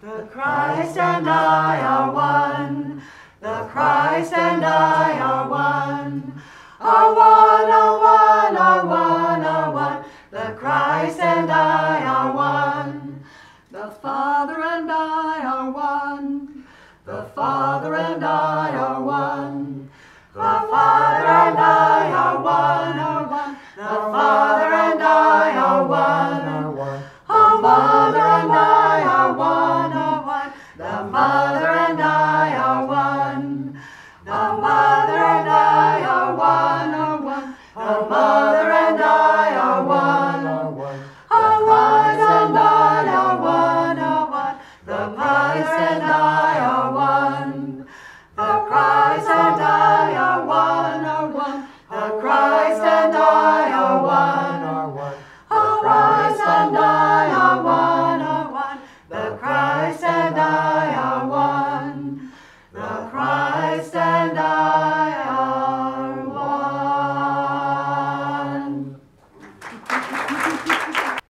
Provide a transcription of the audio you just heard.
The Christ and I are one. The Christ and I are one. Are one, are one, are one, are one. The Christ and I are one. The Father and I are one. The Father and I are one. The Father and I are one, are one. The Father